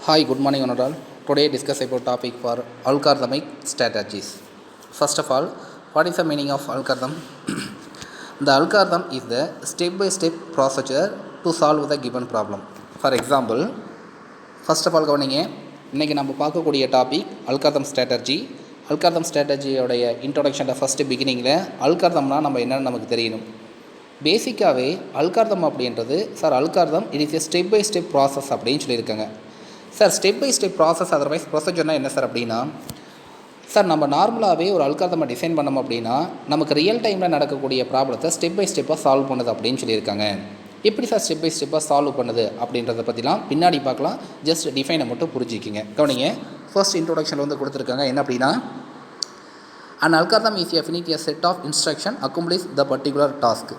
Hi, good morning, Honorable. Today discuss about topic for algorithmic strategies. First of all, what is the meaning of algorithm? The algorithm is the step-by-step procedure to solve the given problem. For example, first of all, கவனிங்க இன்றைக்கி நம்ம பார்க்கக்கூடிய topic algorithm strategy. Algorithm ஸ்ட்ராட்டஜியோடைய இன்ட்ரொடக்ஷனில் first பிகினிங்கில் அல்காரிதம்னா நம்ம என்னென்னு நமக்கு தெரியணும். பேசிக்காகவே அல்காரிதம் அப்படின்றது algorithm it is a step by step process அப்படின்னு சொல்லியிருக்காங்க. Step by step process otherwise ப்ரொசீஜர்னால் என்ன அப்படின்னா நம்ம நார்மலாகவே ஒரு அல்காரிதமை டிசைன் பண்ணோம் அப்படின்னா நமக்கு ரியல் டைமில் நடக்கக்கூடிய ப்ராப்ளத்தை ஸ்டெப் பை ஸ்டெப்பாக சால்வ் பண்ணுது அப்படின்னு சொல்லியிருக்காங்க. எப்படி ஸ்டெப் பை ஸ்டெப்பாக சால்வ் பண்ணுது அப்படின்றத பற்றிலாம் பின்னாடி பார்க்கலாம். ஜஸ்ட் டிஃபைனை மட்டும் புரிஞ்சிக்கிங்க. கவனிங்க, ஃபர்ஸ்ட் இன்ட்ரோடக்ஷனில் கொடுத்துருக்காங்க என்ன அப்படின்னா, an algorithm is a finite set of instruction accomplish the particular task.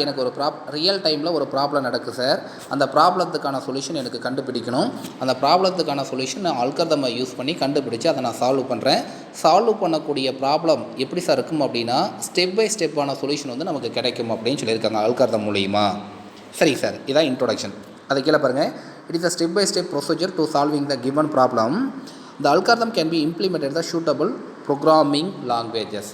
எனக்கு ஒரு ரியல் டைமில் ஒரு ப்ராப்ளம் நடக்குது சார். அந்த ப்ராப்ளத்துக்கான சொல்யூஷன் எனக்கு கண்டுபிடிக்கணும். அந்த ப்ராப்ளத்துக்கான சொல்யூஷன் நான் அல்காரிதமை யூஸ் பண்ணி கண்டுபிடிச்சி அதை நான் சால்வ் பண்ணுறேன். சால்வ் பண்ணக்கூடிய ப்ராப்ளம் எப்படி சார் இருக்கும் அப்படின்னா ஸ்டெப் பை ஸ்டெப்பான சொல்யூஷன் நமக்கு கிடைக்கும் அப்படின்னு சொல்லியிருக்காங்க அல்காரிதம் மூலிமா. சரி சார், இதான் இன்ட்ரோடக்ஷன். அதை கீழே பாருங்கள். It is a step by step procedure to solving the given problem. The algorithm can be implemented the suitable programming languages.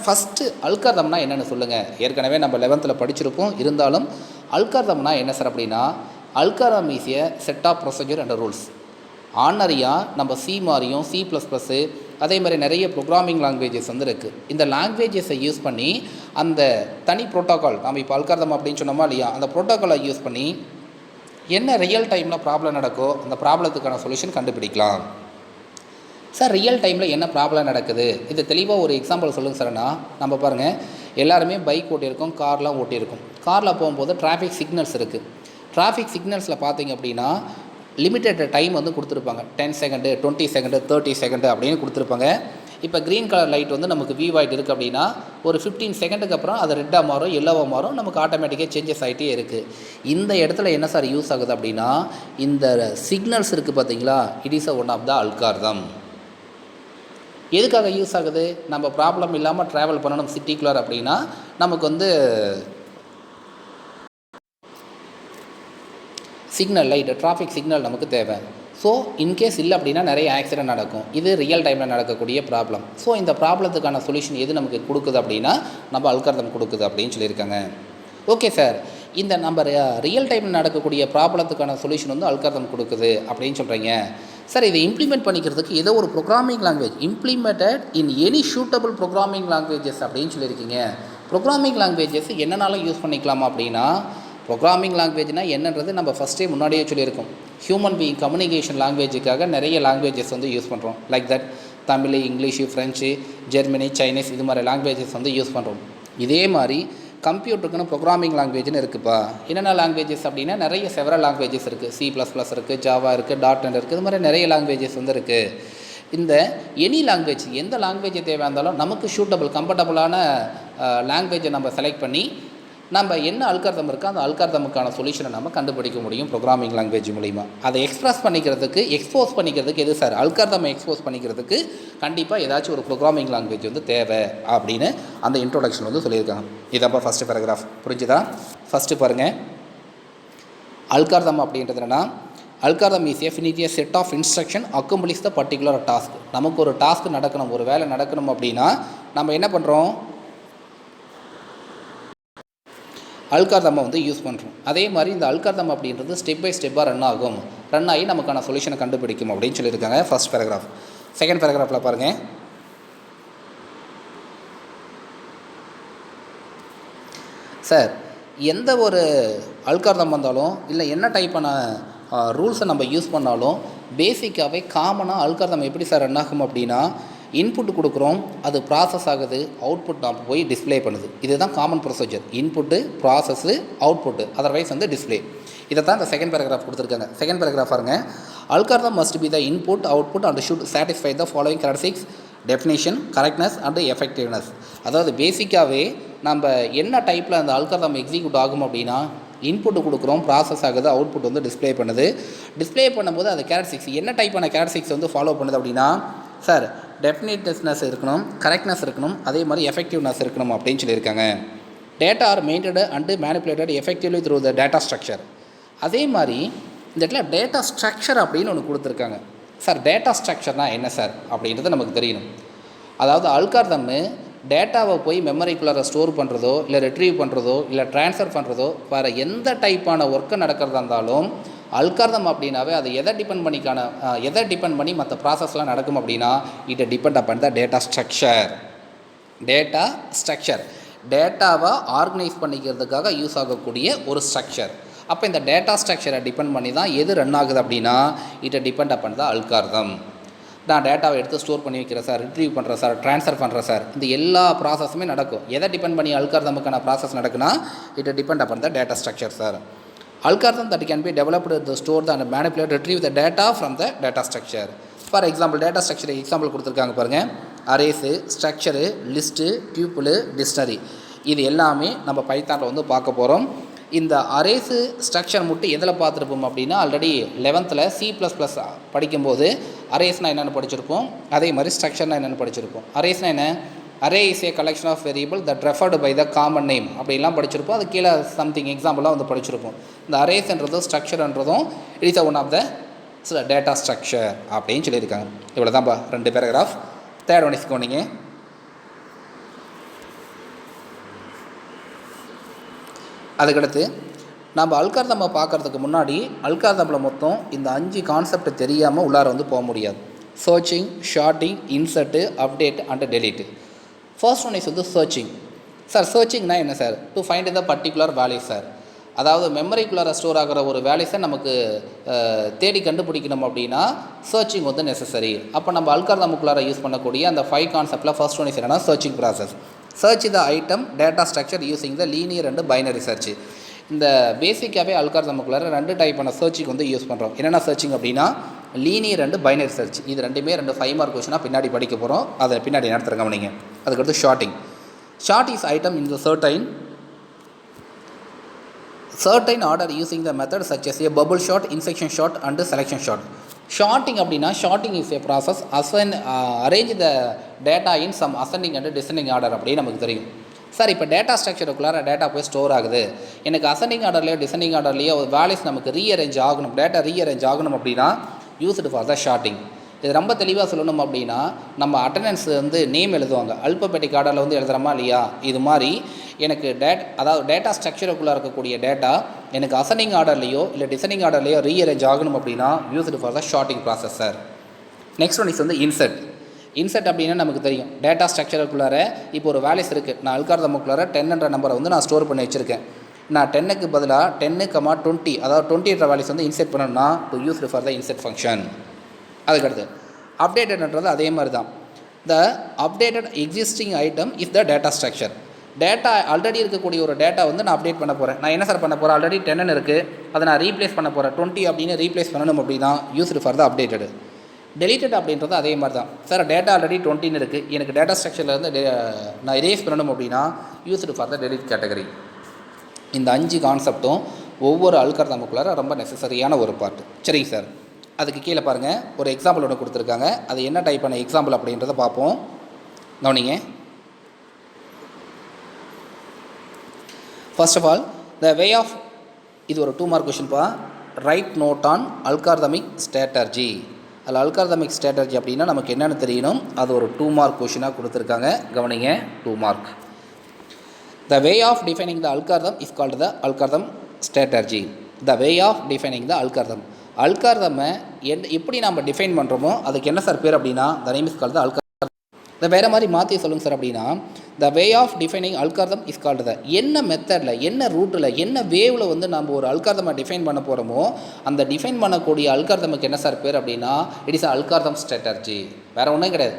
First அல்காரிதம்னா என்னென்னு சொல்லுங்கள். ஏற்கனவே நம்ம 11th படிச்சிருப்போம். இருந்தாலும் அல்காரிதம்னா என்ன சார் அப்படின்னா, algorithm is a set of procedure and rules. ஆர்டினரியாக நம்ம சி மாதிரியும் C++, அதே மாதிரி நிறைய ப்ரோக்ராமிங் லாங்குவேஜஸ் இருக்குது. இந்த லாங்குவேஜஸை யூஸ் பண்ணி அந்த தனி ப்ரோட்டோக்கால், நம்ம இப்போ அல்காரிதம் அப்படின்னு சொன்னோமா இல்லையா, அந்த ப்ரோட்டோக்காலை யூஸ் பண்ணி என்ன ரியல் டைமில் ப்ராப்ளம் நடக்கோ அந்த ப்ராப்ளத்துக்கான சொல்யூஷன் கண்டுபிடிக்கலாம். ரியல் டைமில் என்ன ப்ராப்ளம் நடக்குது, இது தெளிவாக ஒரு எக்ஸாம்பிள் சொல்லுங்கள் சார்னா, நம்ம பாருங்கள், எல்லாருமே பைக் ஓட்டியிருக்கோம், கார்லாம் ஓட்டியிருக்கோம். காரில் போகும்போது டிராஃபிக் சிக்னல்ஸ் இருக்குது. டிராஃபிக் சிக்னல்ஸில் பார்த்தீங்க அப்படின்னா லிமிட்டட் டைம் கொடுத்துருப்பாங்க. 10 செகண்டு, 20 செகண்டு, 30 செகண்டு அப்படின்னு கொடுத்துருப்பாங்க. இப்போ க்ரீன் கலர் லைட் நமக்கு விவ் ஆகிட்டு இருக்குது அப்படின்னா ஒரு 15 செகண்டுக்கு அப்புறம் அது ரெட்டாக மாறும், எல்லோவாக மாறும், நமக்கு ஆட்டோமேட்டிக்காக சேஞ்சஸ் ஆகிட்டே இருக்குது. இந்த இடத்துல என்ன சார் யூஸ் ஆகுது அப்படின்னா, இந்த சிக்னல்ஸ் இருக்குது பார்த்தீங்களா, it is one of the algorithm. எதுக்காக யூஸ் ஆகுது, நம்ம ப்ராப்ளம் இல்லாமல் ட்ராவல் பண்ணணும் சிட்டிக்குள்ளார் அப்படின்னா நமக்கு சிக்னல் லைட், டிராஃபிக் சிக்னல் நமக்கு தேவை. ஸோ இன்கேஸ் இல்லை அப்படின்னா நிறைய ஆக்சிடென்ட் நடக்கும். இது ரியல் டைமில் நடக்கக்கூடிய ப்ராப்ளம். ஸோ இந்த ப்ராப்ளத்துக்கான சொல்யூஷன் எது நமக்கு கொடுக்குது அப்படின்னா நம்ம அல்காரிதம் கொடுக்குது அப்படின்னு சொல்லியிருக்காங்க. ஓகே சார், இந்த நம்ம ரியல் டைமில் நடக்கக்கூடிய ப்ராப்ளத்துக்கான சொல்யூஷன் அல்காரிதம் கொடுக்குது அப்படின்னு சொல்கிறீங்க. சார் இதை இம்ப்ளிமெண்ட் பண்ணிக்கிறதுக்கு ஏதோ ஒரு programming language implemented in any suitable programming languages அப்படின்னு சொல்லியிருக்கீங்க. ப்ரோக்ராமிங் லாங்குவேஜஸ் என்னென்னாலும் யூஸ் பண்ணிக்கலாமா அப்படின்னா, ப்ரோக்ராமிங் லாங்குவேஜ்னால் என்னன்றது நம்ம ஃபஸ்ட்டே முன்னாடியே சொல்லியிருக்கோம். ஹியூமன் பீயிங் கம்யூனிகேஷன் லாங்குவேஜுக்காக நிறைய லாங்குவேஜஸ் யூஸ் பண்ணுறோம். Like that Tamil, English, French, Germany, Chinese, இது மாதிரி லாங்குவேஜஸ் யூஸ் பண்ணுறோம். இதே மாதிரி கம்ப்யூட்டருக்குன்னு ப்ரோக்ராமிங் லாங்குவேஜ்னு இருக்குப்பா. என்னென்ன லாங்குவேஜஸ் அப்படின்னா நிறைய செவரல் லாங்குவேஜஸ் இருக்குது. C++ இருக்குது, ஜாவா இருக்குது, .NET இருக்குது, இது மாதிரி நிறைய லாங்குவேஜஸ் இருக்குது. இந்த எனி லாங்குவேஜ், எந்த லாங்குவேஜ் தேவையாக இருந்தாலும் நமக்கு சூட்டபிள் கம்ஃபர்டபுளான லாங்குவேஜை நம்ம செலக்ட் பண்ணி நம்ம என்ன அல்காரிதம் இருக்கோ அந்த அல்காரிதமுக்கான சொல்யூஷனை நம்ம கண்டுபிடிக்க முடியும் ப்ரோக்ராமிங் லாங்குவேஜ் மூலிமா. அதை எக்ஸ்போஸ் பண்ணிக்கிறதுக்கு எது சார், அல்காரிதமை எக்ஸ்போஸ் பண்ணிக்கிறதுக்கு கண்டிப்பாக ஏதாச்சும் ஒரு ப்ரோக்ராமிங் லாங்குவேஜ் தேவை அப்படின்னு அந்த இன்ட்ரோடக்ஷன் சொல்லியிருக்காங்க. இதப்போ ஃபஸ்ட்டு பேராகிராஃப் புரிஞ்சுதா? ஃபஸ்ட்டு பாருங்கள், அல்காரிதம் அப்படின்றது என்னன்னா, algorithm is a set of instruction accomplish the particular task. நமக்கு ஒரு டாஸ்க் நடக்கணும், ஒரு வேலை நடக்கணும் அப்படின்னா நம்ம என்ன பண்ணுறோம், அல்காரிதமை யூஸ் பண்ணுறோம். அதே மாதிரி இந்த அல்காரிதம் அப்படின்றது ஸ்டெப் பை ஸ்டெப்பாக ரன் ஆகி நமக்கான சொல்யூஷனை கண்டுபிடிக்கும் அப்படின்னு சொல்லியிருக்காங்க. First paragraph. செகண்ட் பேராகிராஃபில் பாருங்கள், சார் எந்த ஒரு அல்காரிதம் வந்தாலும் இல்லை என்ன டைப்பான ரூல்ஸை நம்ம யூஸ் பண்ணாலும் பேசிக்காகவே காமனாக அல்காரிதம் எப்படி சார் ரன் ஆகும் அப்படின்னா, இன்புட் கொடுக்குறோம், அது ப்ராசஸ் ஆகுது, அவுட்புட் நாம் போய் டிஸ்பிளே பண்ணுது. இதுதான் common procedure. Input, process, output, otherwise display. இதை தான் இந்த செகண்ட் பேராகிராஃப் கொடுத்துருக்காங்க. செகண்ட் பேராகிராஃப் பாருங்க, algorithm must be the input, output and should satisfy the following characteristics: definition, correctness and effectiveness. அதாவது பேசிக்காகவே நம்ம என்ன டைப்பில் அந்த அல்காரிதம் எக்ஸிக்யூட் ஆகும் அப்படின்னா, இன்புட்டு கொடுக்குறோம், ப்ராசஸ் ஆகுது, அவுட்புட் டிஸ்பிளே பண்ணுது. டிஸ்பிளே பண்ணும்போது அது கேரக்டரிஸ்டிக்ஸ் என்ன டைப்பான கேரக்டரிஸ்டிக்ஸ் ஃபாலோ பண்ணுது அப்படின்னா, சார் டெஃபினிட்னஸ் இருக்கணும், கரெக்ட்னஸ் இருக்கணும், அதே மாதிரி எஃபெக்டிவ்னஸ் இருக்கணும் அப்படின்னு சொல்லியிருக்காங்க. Data are maintained and manipulated effectively through the data structure. அதே மாதிரி இந்த இடத்துல டேட்டா ஸ்ட்ரக்சர் அப்படின்னு ஒன்று கொடுத்துருக்காங்க. சார் டேட்டா ஸ்ட்ரக்சர்னால் என்ன சார் அப்படின்றது நமக்கு தெரியணும். அதாவது அல்காரிதம்மு டேட்டாவை போய் மெமரிக்குள்ளார ஸ்டோர் பண்ணுறதோ இல்லை ரிட்ரீவ் பண்ணுறதோ இல்லை ட்ரான்ஸ்ஃபர் பண்ணுறதோ வேறு எந்த டைப்பான ஒர்க்கு நடக்கிறதா இருந்தாலும் அல்காரிதம் அப்படின்னாவே அது எதை டிபெண்ட் பண்ணி மற்ற ப்ராசஸ்லாம் நடக்கும் அப்படின்னா it depend upon the data structure. டேட்டாவை ஆர்கனைஸ் பண்ணிக்கிறதுக்காக யூஸ் ஆகக்கூடிய ஒரு ஸ்ட்ரக்சர். அப்போ இந்த டேட்டா ஸ்ட்ரக்சரை டிபெண்ட் பண்ணி தான் எது ரன் ஆகுது அப்படின்னா it depend upon the algorithm. நான் டேட்டாவை எடுத்து ஸ்டோர் பண்ணி வைக்கிறேன் சார், ரிட்ரீவ் பண்ணுறேன் சார், ட்ரான்ஸ்ஃபர் பண்ணுறேன் சார், இந்த எல்லா ப்ராசஸுமே நடக்கும். எதை டிபெண்ட் பண்ணி அல்காரிதமுக்கான ப்ராசஸ் நடக்குன்னா it depend upon the data structure sir. Algorithm that can be developed to store and manipulate, retrieve the data from the data structure. For example, data structure example கொடுத்துருக்காங்க பாருங்கள். அரேஸு, ஸ்ட்ரக்சரு, லிஸ்ட்டு, டியூப்புளு, டிக்ஷனரி, இது எல்லாமே நம்ம பைத்தானில் வந்து பார்க்க போகிறோம். இந்த அரேஸு structure மட்டும் எதில் பார்த்துருப்போம் அப்படின்னா ஆல்ரெடி 11th C++ படிக்கும்போது அரேஸ்னால் என்னென்னு படிச்சிருப்போம். அதே மாதிரி ஸ்ட்ரக்சர்னால் என்னென்னு படிச்சிருப்போம். அரேஸ்னால் என்ன? Array is a collection of variable that referred by the common name அப்படிலாம் படிச்சிருப்போம். அது கீழே சம்திங் எக்ஸாம்பிளாக வந்து படிச்சிருப்போம். இந்த அரேஸ்ன்றதும் ஸ்ட்ரக்சர்ன்றதும் it is one of the data structure அப்படின்னு சொல்லியிருக்காங்க. இவ்வளோ தான்ப்பா 2 பேராகிராஃப். Third one இஸ்கோனிங்க. அதுக்கடுத்து நம்ம அல்காரிதமை பார்க்குறதுக்கு முன்னாடி அல்காரிதமில் மொத்தம் இந்த 5 கான்செப்ட் தெரியாமல் உள்ளார வந்து போக முடியாது. Searching, sorting, insert, update and delete. First one is வந்து சர்ச்சிங். சார் சர்ச்சிங்னா என்ன sir? To find the particular value sir. அதாவது மெமரிக்குள்ளார ஸ்டோர் ஆகிற ஒரு வேல்யூஸை நமக்கு தேடி கண்டுபிடிக்கணும் அப்படின்னா சர்ச்சிங் வந்து நெசசரி. அப்போ நம்ம அல்காரிதமுக்குள்ளார யூஸ் பண்ணக்கூடிய அந்த 5 கான்செப்டில் ஃபர்ஸ்ட் ஒன் இஸ் என்னன்னா searching process. Search the item data structure using the linear and binary search. இந்த பேசிக்காகவே அல்காரிதமுக்குள்ளார 2 டைப்பான சர்ச்சிங் வந்து யூஸ் பண்ணுறோம். என்னென்ன சர்ச்சிங் அப்படின்னா லீனியர் அண்ட் பைனரி சர்ச். இது ரெண்டுமே 2 5 மார்க் கொஸ்டினாக பின்னாடி படிக்க போகிறோம். அதை பின்னாடி நடத்துகிறேங்க நீங்கள். அதுக்கடுத்து sorting. Short is item in the certain order using the method such as a bubble short, insertion short and selection short. Shorting அப்படின்னா sorting is a process arrange the data in some ascending and descending order அப்படின்னு நமக்கு தெரியும். Sir இப்போ data ஸ்ட்ரக்சருக்குள்ளார data போய் store ஆகுது, எனக்கு ascending ஆர்டர்லையோ டிசெண்டிங் ஆர்டர்லையோ வேல்யூஸ் நமக்கு ரீஅரேஞ்ச் ஆகணும், டேட்டா ரீஅரேஞ்ச் ஆகணும் அப்படின்னா யூஸ்டு ஃபார் த ஷார்ட்டிங். இது ரொம்ப தெளிவாக சொல்லணும் அப்படின்னா நம்ம அட்டண்டன்ஸ் வந்து நேம் எழுதுவாங்க, அல்பபெட்டிக் ஆர்டரில் வந்து எழுதுகிறோமா இல்லையா? இது மாதிரி எனக்கு அதாவது டேட்டா ஸ்ட்ரக்சருக்குள்ளே இருக்கக்கூடிய டேட்டா எனக்கு அசெண்டிங் ஆர்டர்லையோ இல்லை டிசெண்டிங் ஆர்டர்லையோ ரீஅரேஞ்ச் ஆகணும் அப்படின்னா used for the sorting process sir. Next one is வந்து இன்சர்ட். இன்சர்ட் அப்படின்னா நமக்கு தெரியும் டேட்டா ஸ்ட்ரக்சருக்குள்ளார இப்போ ஒரு வேல்யூஸ் இருக்குது. நான் அல்காரிதமுக்குள்ளார 10ன்ற நம்பரை வந்து நான் ஸ்டோர் பண்ணி வச்சுருக்கேன். நான் 10க்கு பதிலாக 10, அதாவது 20ன்ற வேல்யூஸ் வந்து இன்சர்ட் பண்ணணும்னா to use for the insert function. அதுக்கடுத்து அப்டேட்டட்ன்றது அதே மாதிரி தான். The updated existing item is the data structure. Data already இருக்கக்கூடிய ஒரு டேட்டா வந்து நான் அப்டேட் பண்ண போகிறேன். நான் என்ன சார் பண்ண போகிறேன்? ஆல்ரெடி 10 இருக்குது, அதை நான் ரீப்ளேஸ் பண்ண போகிறேன். 20 அப்படின்னு ரீப்ளேஸ் பண்ணணும் அப்படின்னா used for the updated. Deleted அப்படின்றது அதே மாதிரி தான். சார் டேட்டா ஆல்ரெடி 20 இருக்குது, எனக்கு டேட்டா ஸ்ட்ரக்சர்லேருந்து நான் எரேஸ் பண்ணணும் அப்படின்னா used for the delete category. இந்த 5 கான்செப்டும் ஒவ்வொரு அல்காரிதமுக்குள்ளார ரொம்ப நெசசரியான ஒரு பார்ட். சரிங்க சார். அதுக்கு கீழே பாருங்கள் ஒரு எக்ஸாம்பிள் ஒன்று கொடுத்துருக்காங்க. அது என்ன டைப்பான எக்ஸாம்பிள் அப்படின்றத பார்ப்போம். கவனிங்க. First of all the way of, இது ஒரு 2 மார்க் கொஷின்ப்பா. Write note on algorithmic strategy. அதில் அல்காரிதமிக் ஸ்ட்ராட்டஜி அப்படின்னா நமக்கு என்னென்னு தெரியணும். அது ஒரு 2 மார்க் கொஷினாக கொடுத்துருக்காங்க. கவனிங்க, 2 mark. The way of defining the algorithm is called the algorithm strategy. The way of defining the algorithm. அல்காரிதமை எப்படி நம்ம டிஃபைன் பண்ணுறோமோ அதுக்கு என்ன சார் பேர் அப்படின்னா the name is called the algorithm. இதை வேறு மாதிரி மாற்றி சொல்லுங்கள் சார் அப்படின்னா the way of defining algorithm is called the, என்ன மெத்தடில், என்ன ரூட்டில், என்ன வேவில் வந்து நம்ம ஒரு அல்காரிதமை டிஃபைன் பண்ண போகிறோமோ அந்த டிஃபைன் பண்ணக்கூடிய அல்காரிதமுக்கு என்ன சார் பேர் அப்படின்னா இட் இஸ் அல்காரிதம் ஸ்ட்ராட்டஜி. வேறு ஒன்றும் கிடையாது.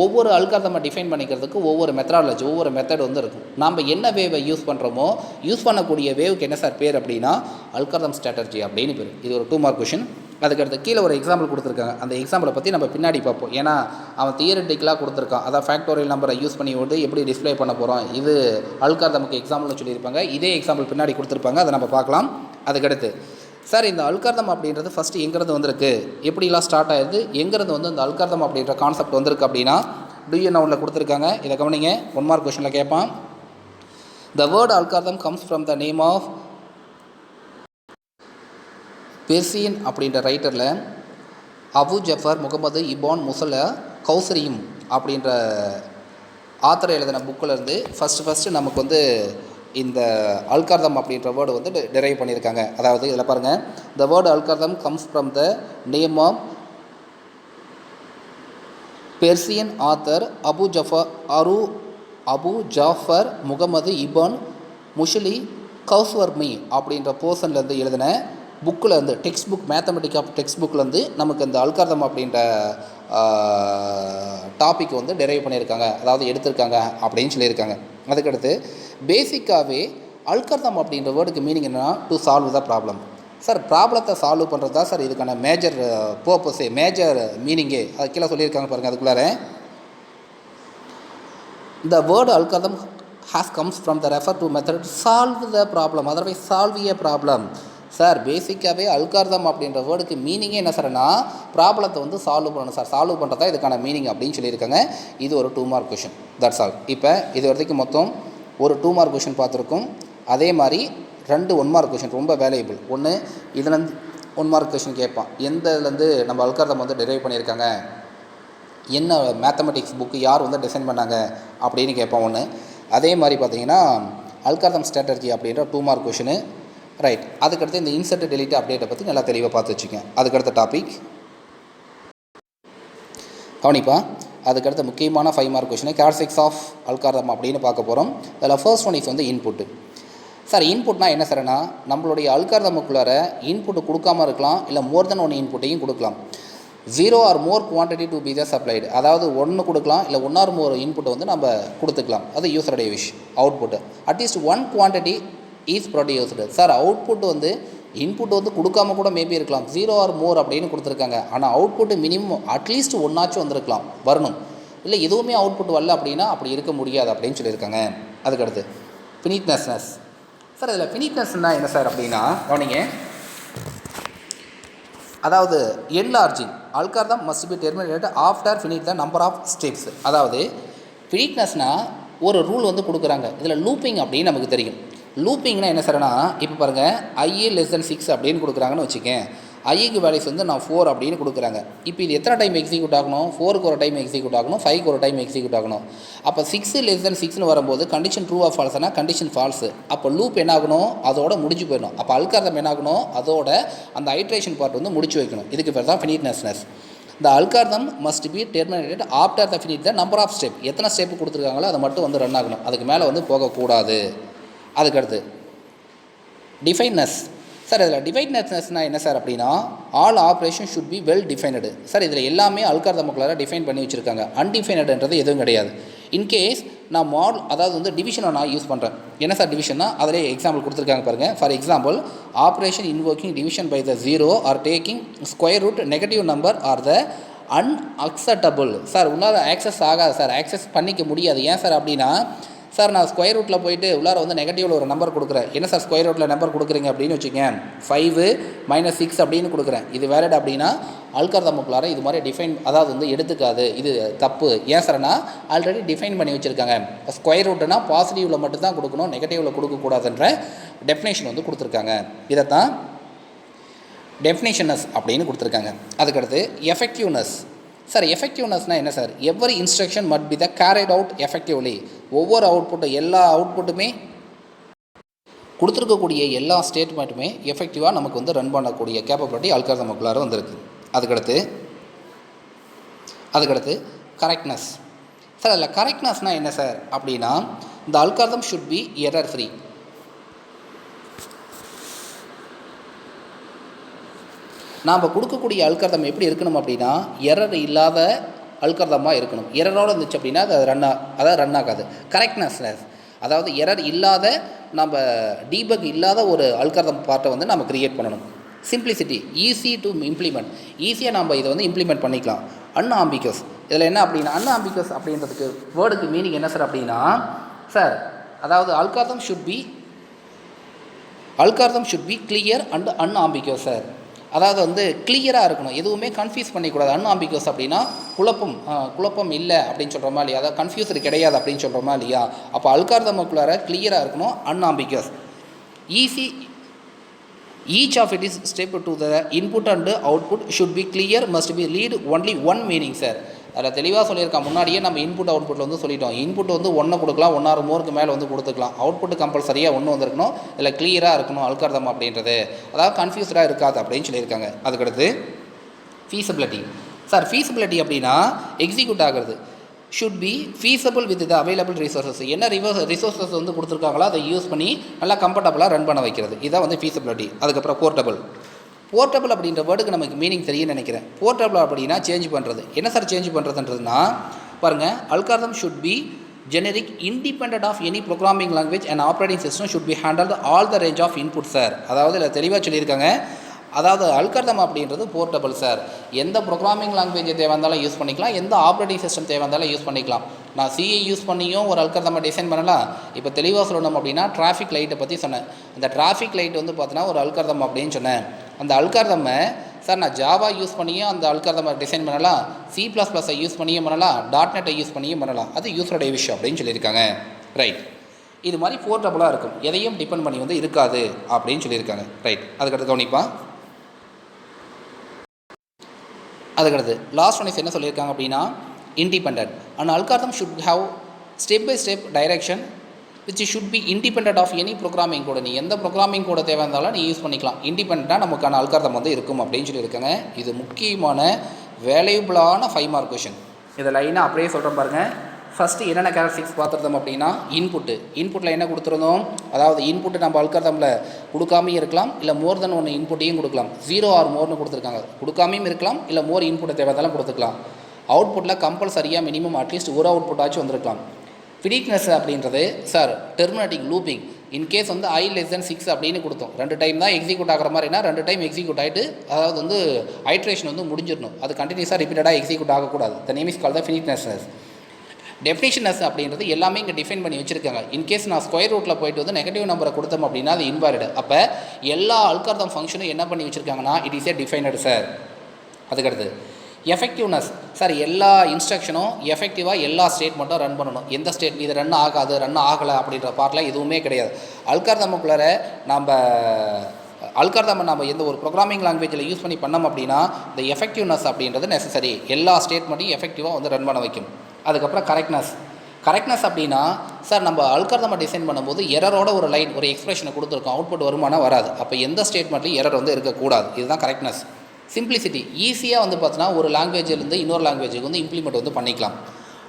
ஒவ்வொரு அல்காரிதமை டிஃபைன் பண்ணிக்கிறதுக்கு ஒவ்வொரு மெத்தடாலஜி, ஒவ்வொரு மெத்தட் வந்து இருக்கும். நம்ம என்ன வேவை யூஸ் பண்ணுறோமோ யூஸ் பண்ணக்கூடிய வேவுக்கு என்ன சார் பேர் அப்படின்னா அல்காரிதம் ஸ்ட்ராட்டஜி அப்படின்னு பேர். இது ஒரு 2 மார்க் கொஷின். அதுக்கடுத்து கீழே ஒரு எக்ஸாம்பிள் கொடுத்துருக்காங்க. அந்த எக்ஸாம்பிளை பற்றி நம்ம பின்னாடி பார்ப்போம். ஏன்னா அவன் தியரிட்டிக்கலாக கொடுத்துருக்கான். அதான் ஃபேக்டோரியல் நம்பரை யூஸ் பண்ணி வந்து எப்படி டிஸ்பிளே பண்ண போகிறோம், இது அல்காரிதமுக்கு எக்ஸாம்பிள்னு சொல்லியிருப்பாங்க. இதே எக்ஸாம்பிள் பின்னாடி கொடுத்துருப்பாங்க, அதை நம்ம பார்க்கலாம். அதுக்கடுத்து சார் இந்த அல்காரிதம் அப்படின்றது ஃபஸ்ட்டு எங்கேருந்து வந்திருக்கு, எப்படிலாம் ஸ்டார்ட் ஆகிடுது, எங்கேருந்து வந்து இந்த அல்காரிதம் அப்படின்ற கான்செப்ட் வந்திருக்கு அப்படின்னா டூ நவுனில் கொடுத்துருக்காங்க. இதை கவனிங்க, 1 மார்க் கொஷனில் கேட்பான். The word algorithm comes from the name of Persian அப்படின்ற ரைட்டரில் அபு ஜஃபர் முகமது இபான் முசல்ல கௌசரியும் அப்படின்ற ஆத்தர் எழுதின புக்கில் இருந்து ஃபஸ்ட்டு நமக்கு வந்து இந்த அல்கார்தம் அப்படின்ற வேர்டு வந்து டெரைவ் பண்ணியிருக்காங்க. அதாவது இதில் பாருங்கள், the word algorithm comes from the name of Persian author Abu Jafar Muhammad ibn Musa al Khwarizmi அப்படின்ற போர்ஷன்லேருந்து எழுதின புக்கில் இருந்து text book mathematic of text புக்கிலேருந்து நமக்கு இந்த அல்கார்தம் அப்படின்ற டாபிக் வந்து டெரைவ் பண்ணியிருக்காங்க, அதாவது எடுத்திருக்காங்க அப்படின்னு சொல்லியிருக்காங்க. அதுக்கடுத்து பேசிக்காகவே அல்கார்தம் அப்படின்ற வேர்டுக்கு மீனிங் என்னென்னா to solve the problem. Sir ப்ராப்ளத்தை சால்வ் பண்ணுறது தான் சார் இதுக்கான மேஜர் பர்பஸே, மேஜர் மீனிங்கே. அது கீழே சொல்லியிருக்காங்க பாருங்கள். அதுக்குள்ளார the word algorithm has comes from the refer to method solve the problem, otherwise solve a problem. Sir பேசிக்காகவே அல்கார்தம் அப்படின்ற வேர்டுக்கு மீனிங்கே என்ன சார்னா ப்ராப்ளத்தை வந்து சால்வ் பண்ணணும் சார், சால்வ் பண்ணுறதா இதுக்கான மீனிங் அப்படின்னு சொல்லியிருக்காங்க. இது ஒரு 2 மார்க் கொஷின், தட்ஸ் ஆல். இப்போ இது வரைக்கும் மொத்தம் ஒரு 2 மார்க் கொஷின் பார்த்துருக்கோம். அதே மாதிரி 2 1 மார்க் கொஷின் ரொம்ப வேல்யூபிள். ஒன்று இதுலேருந்து 1 மார்க் கொஷின் கேட்பான், எந்த இதுலேருந்து நம்ம அல்கார்தம் வந்து டெரைவ் பண்ணியிருக்காங்க, என்ன மேத்தமெட்டிக்ஸ் புக்கு யார் வந்து டிசைன் பண்ணாங்க அப்படின்னு கேட்பான் ஒன்று. அதே மாதிரி பார்த்தீங்கன்னா அல்கார்தம் ஸ்ட்ராட்டஜி அப்படின்ற 2 மார்க் கொஷினு, ரைட். அதுக்கடுத்து இந்த இன்சர்ட் டெலிட் அப்டேட்டை பற்றி நல்லா தெளிவாக பார்த்து வச்சுக்கேன். அதுக்கடுத்த டாபிக் கவனிப்பா. அதுக்கடுத்த முக்கியமான 5 mark question characteristics of algorithm அப்படின்னு பார்க்க போகிறோம். அதில் ஃபர்ஸ்ட் ஒன் இஸ் வந்து இன்புட்டு. சார் இன்புட்னா என்ன சார்னா நம்மளுடைய அல்கார்தமுக்குள்ளார இன்புட்டு கொடுக்காமல் இருக்கலாம், இல்லை மோர் தென் 1 இன்புட்டையும் கொடுக்கலாம். 0 or more quantity to be supplied, அதாவது 1 கொடுக்கலாம், இல்லை 1 or more இன்புட்டை வந்து நம்ம கொடுத்துக்கலாம். அது யூசருடைய விஷ். அவுட்புட்டு அட்லீஸ்ட் 1 quantity is produced. Sir output வந்து இன்புட் வந்து கொடுக்காம கூட மேபி இருக்கலாம், 0 or more அப்படின்னு கொடுத்துருக்காங்க. ஆனால் அவுட்புட்டு மினிமம் அட்லீஸ்ட் 1 வந்துருக்கலாம், வரணும். இல்லை எதுவுமே அவுட்புட் வரல அப்படின்னா அப்படி இருக்க முடியாது அப்படின்னு சொல்லியிருக்காங்க. அதுக்கடுத்து ஃபினிட்னஸ்னஸ். சார் இதில் ஃபினிட்னஸ்னால் என்ன சார் அப்படின்னா கவனிங்க, அதாவது enlarging algorithm must be terminated after finite the number of steps. அதாவது ஃபினிட்னஸ்னால் ஒரு ரூல் வந்து கொடுக்குறாங்க. இதில் லூப்பிங் அப்படின்னு நமக்கு தெரியும். லூப்பிங்னா என்ன சார்னா இப்போ பாருங்கள், i<6 அப்படின்னு கொடுக்குறாங்கன்னு வச்சுக்கேன். ஐக்கு வேல்யூஸ் வந்து நான் 4 அப்படின்னு கொடுக்குறாங்க. இப்போ இது எத்தனை டைம் எக்ஸிக்யூட் ஆகணும்? 4க்கு ஒரு டைம் எக்ஸிக்யூட் ஆகணும், 5க்கு ஒரு டைம் எக்ஸிக்யூட் ஆகணும். அப்போ 6<6 வரும்போது கண்டிஷன் ட்ரூ ஆஃப் ஃபால்ஸ்னா கண்டிஷன் ஃபால்ஸு. அப்போ லூப் என்ன ஆகணும்? அதோட முடிஞ்சு போயிடணும். அப்போ அல்கார்தம் என்ன ஆகணும்? அதோட அந்த ஐட்ரேஷன் பார்ட் வந்து முடிச்சு வைக்கணும். இதுக்கு பேர் தான் ஃபினிட்னஸ்னஸ். The algorithm must be terminated after the finite the number of step. எத்தனை ஸ்டெப் கொடுத்துருக்காங்களோ அதை மட்டும் வந்து ரன் ஆகணும், அதுக்கு மேலே வந்து போகக்கூடாது. அதுக்கடுத்து டிஃபைன்னஸ். சார் இதில் டிஃபைன்னஸ்னால் என்ன சார் அப்படின்னா all operation should be well defined. Sir இதில் எல்லாமே அல்கார்தமுக்குள்ளார டிஃபைன் பண்ணி வச்சுருக்காங்க. அன்டிஃபைனடுன்றது எதுவும் கிடையாது. இன்கேஸ் நான் அதாவது வந்து டிவிஷனை நான் யூஸ் பண்ணுறேன். என்ன சார் டிவிஷன்னா அதிலே எக்ஸாம்பிள் கொடுத்துருக்காங்க பாருங்கள். For example operation invoking division by the 0 or taking square root negative number or the unacceptable. Sir உன்னால் ஆக்சஸ் ஆகாது சார், ஆக்சஸ் பண்ணிக்க முடியாது. ஏன் சார் அப்படின்னா சார் நான் ஸ்கொயர் ரூட்டில் போயிட்டு உள்ளார வந்து நெகட்டிவில் ஒரு நம்பர் கொடுக்குறேன். என்ன சார் ஸ்கொயர் ரூட்டில் நம்பர் கொடுக்குறீங்க அப்படின்னு வச்சுக்கேன், 5 - 6 அப்படின்னு கொடுக்குறேன். இது வேலிட் அப்படின்னா அல்கார்தமுக்குள்ளார இது மாதிரி டிஃபைன் அதாவது வந்து எடுத்துக்காது, இது தப்பு. ஏன் சார்னா ஆல்ரெடி டிஃபைன் பண்ணி வச்சுருக்காங்க. ஸ்கொயர் ரூட்டுனா பாசிட்டிவில் மட்டும்தான் கொடுக்கணும், நெகட்டிவில் கொடுக்கக்கூடாதுன்ற டெஃபினேஷன் வந்து கொடுத்துருக்காங்க. இதைத்தான் டெஃபினேஷனஸ் அப்படின்னு கொடுத்துருக்காங்க. அதுக்கடுத்து எஃபெக்டிவ்னஸ். சார் எஃபெக்டிவ்னஸ்னால் என்ன சார்? எவ்ரி இன்ஸ்ட்ரக்ஷன் மட் be the carried out effectively. ஒவ்வொரு அவுட்புட்டும் எல்லா அவுட்புட்டுமே கொடுத்துருக்கக்கூடிய எல்லா ஸ்டேட்மெண்ட்டுமே எஃபெக்டிவாக நமக்கு வந்து ரன் பண்ணக்கூடிய கேப்பபிலிட்டி அல்கார்தமுக்குள்ளார வந்திருக்கு. அதுக்கடுத்து கரெக்ட்னஸ். சார் அதில் கரெக்ட்னஸ்னால் என்ன சார் அப்படின்னா இந்த algorithm should B error free. நாம் கொடுக்கக்கூடிய அல்கார்தம் எப்படி இருக்கணும் அப்படின்னா எரர் இல்லாத அல்கார்தமாக இருக்கணும். எரரோடு இருந்துச்சு அப்படின்னா அது ரன் ஆகாது. கரெக்ட்னஸ்னஸ் அதாவது எரர் இல்லாத நம்ம டீபக் இல்லாத ஒரு அல்கார்தம் பார்ட்டை வந்து நம்ம க்ரியேட் பண்ணணும். சிம்பிளிசிட்டி, ஈஸி டு இம்ப்ளிமெண்ட், ஈஸியாக நம்ம இதை வந்து இம்ப்ளிமெண்ட் பண்ணிக்கலாம். அன்ஆம்பிகஸ். இதில் என்ன அப்படின்னா அன்ஆம்பிகஸ் அப்படின்றதுக்கு வேர்டுக்கு மீனிங் என்ன சார் அப்படின்னா சார் அதாவது algorithm should be clear and unambiguous sir. அதாவது வந்து கிளியராக இருக்கணும், எதுவுமே கன்ஃபியூஸ் பண்ணிக்கூடாது. அன்ஆம்பிகஸ் அப்படின்னா குழப்பம் இல்லை அப்படின்னு சொல்கிறோமா இல்லையா, அதாவது கன்ஃபியூஸ்டு கிடையாது அப்படின்னு சொல்கிறோமா இல்லையா. அப்போ அல்கார்தமுக்குள்ளார கிளியராக இருக்கணும், அன்ஆம்பிகஸ். each of it is step to the input and output should be clear, must be lead only one meaning sir. அதில் தெளிவாக சொல்லியிருக்கான். முன்னாடியே நம்ம இன்புட் அவுட்புட்டில் வந்து சொல்லிட்டோம். இன்புட் வந்து ஒன்று கொடுக்கலாம், 1 or more மேலே வந்து கொடுத்துக்கலாம். அவுட்புட் கம்பல்சரியாக ஒன்று வந்துருக்கணும், இதில் கிளியராக இருக்கணும் அல்காரிதம் அப்படின்றது, அதாவது கன்ஃபியூஸ்டாக இருக்காது அப்படின்னு சொல்லியிருக்காங்க. அதுக்கடுத்து ஃபீஸபிலிட்டி. சார் ஃபீஸபிலிட்டி அப்படின்னா எக்ஸிக்யூட் ஆகிறது. Should be feasible with the available resources. என்ன ரிசோர்ஸஸ் வந்து கொடுத்துருக்காங்களோ அதை யூஸ் பண்ணி நல்லா கம்ஃபர்டபுளாக ரன் பண்ண வைக்கிறது, இதான் வந்து ஃபீஸபிலிட்டி. அதுக்கப்புறம் போர்ட்டபிள். போர்ட்டபிள் அப்படின்ற வேர்டுக்கு நமக்கு மீனிங் தெரியும்னு நினைக்கிறேன். போர்ட்டபிள் அப்படின்னா சேஞ்ச் பண்ணுறது. என்ன சார் சேஞ்ச் பண்ணுறதுன்றதுனா பாருங்கள், algorithm should be generic independent of any programming language and operating system should be handled all the range of input sir. அதாவது இதில் தெளிவாக சொல்லியிருக்காங்க. அதாவது அல்காரிதம் அப்படின்றது போர்ட்டபிள் சார். எந்த ப்ரோக்ராமிங் லாங்குவேஜ் தேவை இருந்தாலும் யூஸ் பண்ணிக்கலாம், எந்த ஆப்ரேட்டிங் சிஸ்டம் தேவை இருந்தாலும் யூஸ் பண்ணிக்கலாம். நான் சிஏ யூஸ் பண்ணியும் ஒரு அல்காரிதம் டிசைன் பண்ணலாம். இப்போ தெளிவாக சொல்லணும் அப்படின்னா டிராஃபிக் லைட்டை பற்றி சொன்னேன். அந்த டிராஃபிக் லைட் வந்து பார்த்தோன்னா ஒரு அல்காரிதம் அப்படின்னு சொன்னேன். அந்த அல்காரிதமை சார் நான் ஜாவா யூஸ் பண்ணியும் அந்த அல்காரிதமை டிசைன் பண்ணலாம், C++ஐ யூஸ் பண்ணியும் பண்ணலாம், .NET யூஸ் பண்ணியும் பண்ணலாம். அது யூஸருடைய விஷயம் அப்படின்னு சொல்லியிருக்காங்க. ரைட், இது மாதிரி போர்ட்டபுளாக இருக்கும், எதையும் டிபெண்ட் பண்ணி வந்து இருக்காது அப்படின்னு சொல்லியிருக்காங்க. ரைட், அதுக்கடுத்து கவனிப்பான். அதுக்கடுத்து லாஸ்ட் ஒன் என்ன சொல்லியிருக்காங்க அப்படின்னா independent. And algorithm should have step by step direction which should be independent of any programming code. நீ எந்த ப்ரோக்ராமிங் கோடை தேவை இருந்தாலும் நீ யூஸ் பண்ணிக்கலாம், இண்டிபெண்ட்டாக நமக்கான அல்காரிதம் வந்து இருக்கும் அப்படின்னு சொல்லியிருக்காங்க. இது முக்கியமான வேல்யூபிளான 5 மார்க் கொஷின். இதை லைனாக அப்படியே சொல்கிறேன் பாருங்கள். ஃபஸ்ட்டு என்னென்ன கேரக்டரிஸ்டிக்ஸ் பார்த்துருந்தோம் அப்படின்னா இன்புட்டில் என்ன கொடுத்துருந்தோம், அதாவது இன்புட்டு நம்ம அல்காரிதமில் கொடுக்காமையும் இருக்கலாம், இல்லை மோர் தென் 1 இன்புட்டையும் கொடுக்கலாம். 0 or மோர்னு கொடுத்துருக்காங்க, கொடுக்காமையும் இருக்கலாம், இல்லை மோர் இன்புட்டை தேவையாலும் கொடுத்துக்கலாம். அவுட்புட்டில் கம்பல்சரியாக மினிமம் அட்லீஸ்ட் ஒரு அவுட்புட்டாச்சும் வந்திருக்கலாம். ஃபினிட்னஸ் அப்படின்றது சார் டெர்மினேட்டிங் லூப்பிங். இன்கேஸ் வந்து i less than 6 அப்படின்னு கொடுத்தோம், 2 டைம் தான் எக்ஸிக்யூட் ஆகிற மாதிரினா 2 டைம் எக்ஸிக்யூட் ஆகிட்டு, அதாவது வந்து ஐட்ரேஷன் வந்து முடிஞ்சிடணும், அது கண்டினியூஸாக ரிப்பீட்டடாக எக்ஸிக்யூட் ஆகக்கூடாது. The name is called the finiteness. Definiteness அப்படின்றது எல்லாமே இங்கே டிஃபைன் பண்ணி வச்சுருக்காங்க. இன்கேஸ் நான் ஸ்கொயர் ரூட்டில் போய்ட்டு வந்து நெகட்டிவ் நம்பரை கொடுத்தோம் அப்படின்னா அது இன்வாலிட். அப்போ எல்லா அல்காரிதம் ஃபங்க்ஷனும் என்ன பண்ணி வச்சுருக்காங்கன்னா it is a defined sir. அதுக்கடுத்து எஃபெக்டிவ்னஸ் சார், எல்லா இன்ஸ்ட்ரக்ஷனும் எஃபெக்டிவாக எல்லா ஸ்டேட்மெண்ட்டும் ரன் பண்ணணும். எந்த ஸ்டேட் இது ரன் ஆகாது, ரன் ஆகலை அப்படின்ற பார்ட்டில் எதுவுமே கிடையாது. அல்காரிதமுக்குள்ளார நம்ம எந்த ஒரு ப்ரோக்ராமிங் லாங்குவேஜில் யூஸ் பண்ணி பண்ணோம் அப்படின்னா இந்த எஃபெக்டிவ்னஸ் அப்படின்றது நெசசரி, எல்லா ஸ்டேட்மெண்ட்டையும் எஃபெக்டிவாக வந்து ரன் பண்ண வைக்கும். அதுக்கப்புறம் கரெக்ட்னஸ் அப்படின்னா சார் நம்ம அல்காரிதமை டிசைன் பண்ணும்போது எரரோட ஒரு லைன் ஒரு எக்ஸ்பிரஷனை கொடுத்துருக்கோம், அவுட்புட் வருமானம் வராது. அப்போ எந்த ஸ்டேட்மெண்ட்லையும் எரர் வந்து இருக்கக்கூடாது, இதுதான் கரெக்ட்னஸ். சிம்பிளிசிட்டி, ஈஸியாக வந்து பார்த்தீங்கன்னா ஒரு லாங்குவேஜிலேருந்து இன்னொரு லாங்குவேஜுக்கு வந்து இம்ப்ளிமெண்ட் வந்து பண்ணிக்கலாம்.